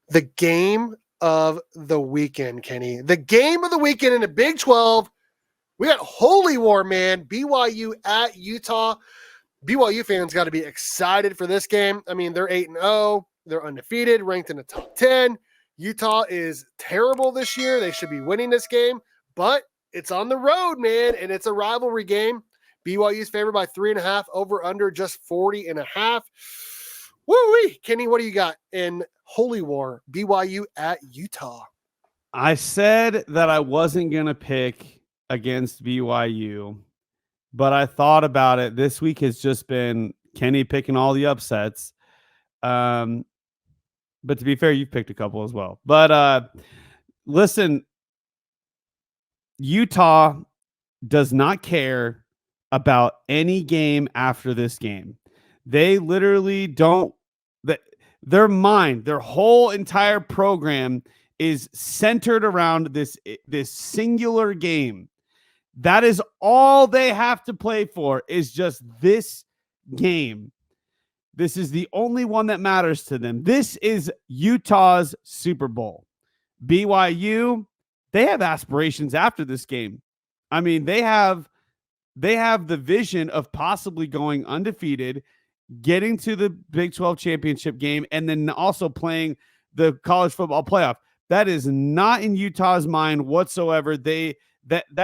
The game of the weekend, Kenny. The game of the weekend in the Big 12. We got Holy War, man. BYU at Utah. BYU fans got to be excited for this game. I mean, they're 8-0. They're undefeated, ranked in the top 10. Utah is terrible this year. They should be winning this game, but it's on the road, man, and it's a rivalry game. BYU is favored by 3.5, over under just 40.5. Woo-wee. Kenny, what do you got in Holy War, BYU at Utah? I said that I wasn't going to pick against BYU, but I thought about it. This week has just been Kenny picking all the upsets. But to be fair, you've picked a couple as well. But listen, Utah does not care about any game after this game. They literally don't. Their mind, their whole entire program is centered around this singular game. That is all they have to play for, is just this game. This is the only one that matters to them. This is Utah's Super Bowl. BYU, they have aspirations after this game. I mean, they have the vision of possibly going undefeated, getting to the Big 12 championship game, and then also playing the college football playoff. That is not in Utah's mind whatsoever. That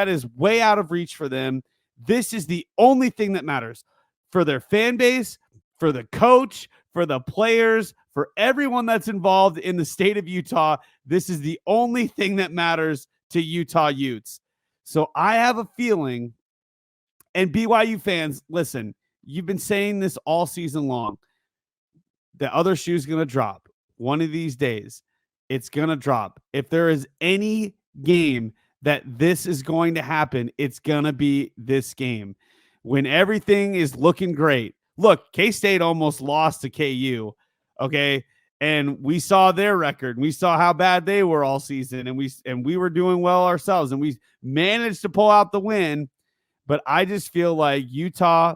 is way out of reach for them. This is the only thing that matters for their fan base, for the coach, for the players, for everyone that's involved in the state of Utah. This is the only thing that matters to Utah Utes. So I have a feeling, and BYU fans, listen, you've been saying this all season long. The other shoe's going to drop. One of these days, it's going to drop. If there is any game that this is going to happen, it's going to be this game. When everything is looking great. Look, K-State almost lost to KU, okay? And we saw their record. We saw how bad they were all season, and we were doing well ourselves, and we managed to pull out the win. But I just feel like Utah,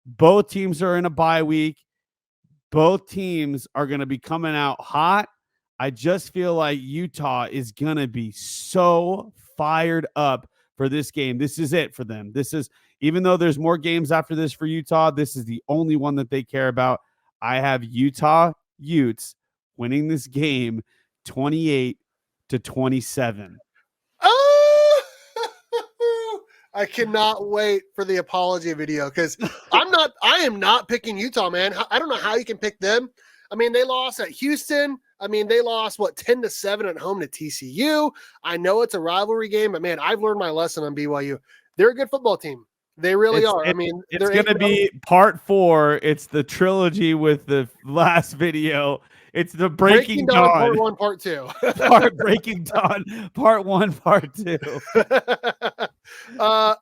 both teams are in a bye week. Both teams are going to be coming out hot. I just feel like Utah is going to be so fired up for this game. This is it for them. This is, even though there's more games after this for Utah, this is the only one that they care about. I have Utah Utes winning this game 28-27. Oh, I cannot wait for the apology video, because I am not picking Utah, man. I don't know how you can pick them. I mean, they lost at Houston. I mean, they lost, 10-7 at home to TCU. I know it's a rivalry game, but man, I've learned my lesson on BYU. They're a good football team. They really are. I mean, it's going to be part 4. It's the trilogy with the last video. It's the Breaking Dawn. Part 1, Part 2. Breaking Dawn, Part 1, Part 2. No,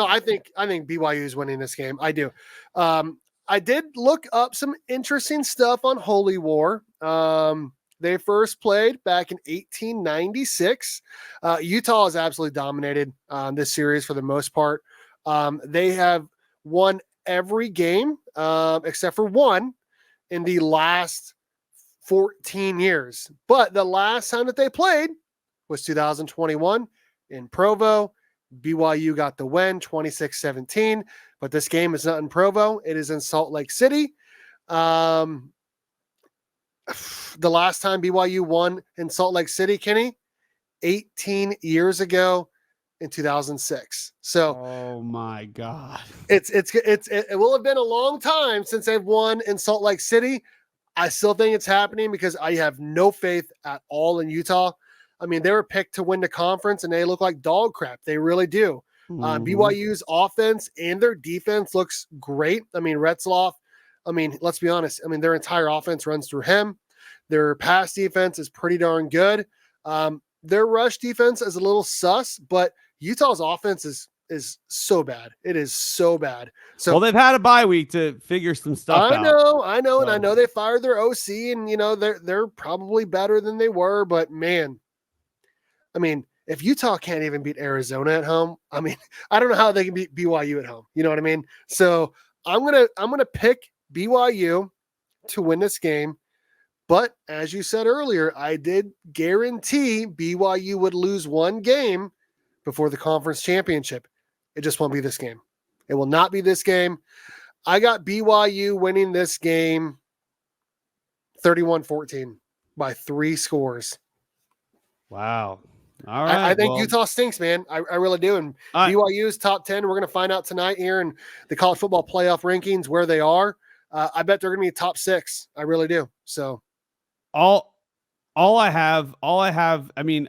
I think BYU is winning this game. I do. I did look up some interesting stuff on Holy War. They first played back in 1896. Utah has absolutely dominated this series for the most part. They have won every game except for one in the last 14 years. But the last time that they played was 2021 in Provo. BYU got the win, 26-17. But this game is not in Provo. It is in Salt Lake City. The last time BYU won in Salt Lake City, Kenny, 18 years ago in 2006. So, oh my God, it will have been a long time since they've won in Salt Lake City. I still think it's happening because I have no faith at all in Utah. I mean, they were picked to win the conference and they look like dog crap. They really do. BYU's offense and their defense looks great. I mean, Retzloff, let's be honest. I mean, their entire offense runs through him. Their pass defense is pretty darn good. Their rush defense is a little sus, but Utah's offense is so bad. It is so bad. So, well, they've had a bye week to figure some stuff out. I know. And I know they fired their OC, and, they're probably better than they were, but man, I mean, if Utah can't even beat Arizona at home, I mean, I don't know how they can beat BYU at home. You know what I mean? So I'm gonna pick BYU to win this game, But as you said earlier, I did guarantee BYU would lose one game before the conference championship. It just won't be this game. It will not be this game. I got BYU winning this game 31-14 by 3 scores. Wow. All right. I think Utah stinks, man. I really do. And BYU's top 10, we're going to find out tonight here in the college football playoff rankings where they are. I bet they're going to be top 6. I really do. So all I have, I mean,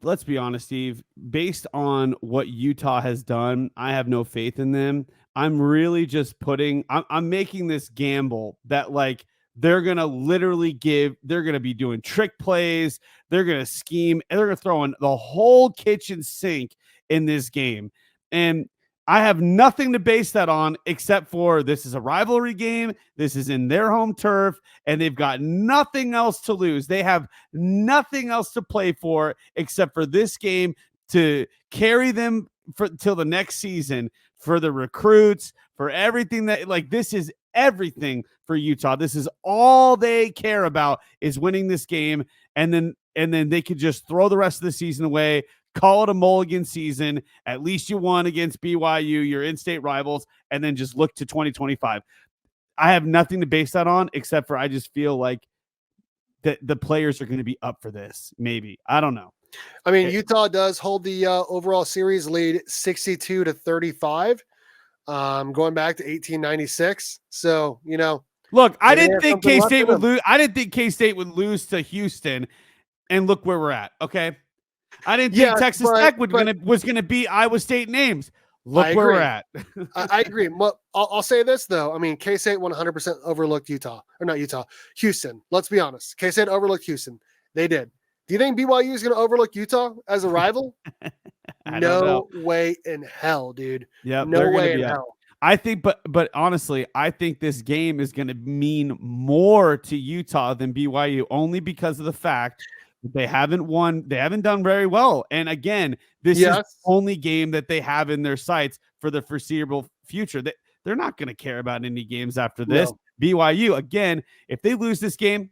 let's be honest, Steve, based on what Utah has done, I have no faith in them. I'm really just I'm making this gamble that like they're going to literally they're going to be doing trick plays. They're going to scheme and they're going to throw in the whole kitchen sink in this game. And I have nothing to base that on except for this is a rivalry game. This is in their home turf, and they've got nothing else to lose. They have nothing else to play for except for this game to carry them till the next season, for the recruits, for everything that like this is everything for Utah. This is all they care about is winning this game, and then they could just throw the rest of the season away. Call it a mulligan season. At least you won against BYU, your in-state rivals, and then just look to 2025. I have nothing to base that on except for I just feel like that the players are going to be up for this. Maybe. I don't know. I mean, Utah does hold the overall series lead 62-35, going back to 1896. So, you know. Look, I didn't think K-State would lose. I didn't think K-State would lose to Houston, and look where we're at, okay? I didn't think Texas Tech was gonna beat Iowa State names. Look where we're at. I agree. Well, I'll say this though. I mean, K-State 100% overlooked Houston. Let's be honest. K-State overlooked Houston. They did. Do you think BYU is going to overlook Utah as a rival? No way in hell, dude. Yeah, no way in hell. I think, but honestly, I think this game is going to mean more to Utah than BYU, only because of the fact they haven't won. They haven't done very well. And again, this is the only game that they have in their sights for the foreseeable future. They're not going to care about any games after this. No. BYU, again, if they lose this game,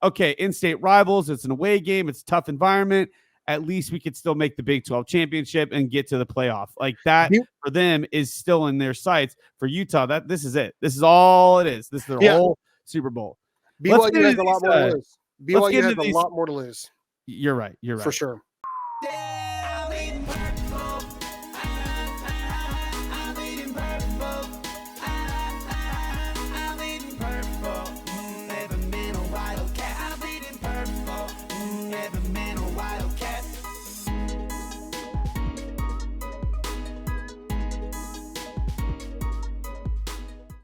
okay, in-state rivals, it's an away game, it's a tough environment. At least we could still make the Big 12 championship and get to the playoff. Like that for them is still in their sights. For Utah, this is it. This is all it is. This is their whole Super Bowl. BYU has a lot more to lose. BYU has a lot more to lose. You're right. For sure.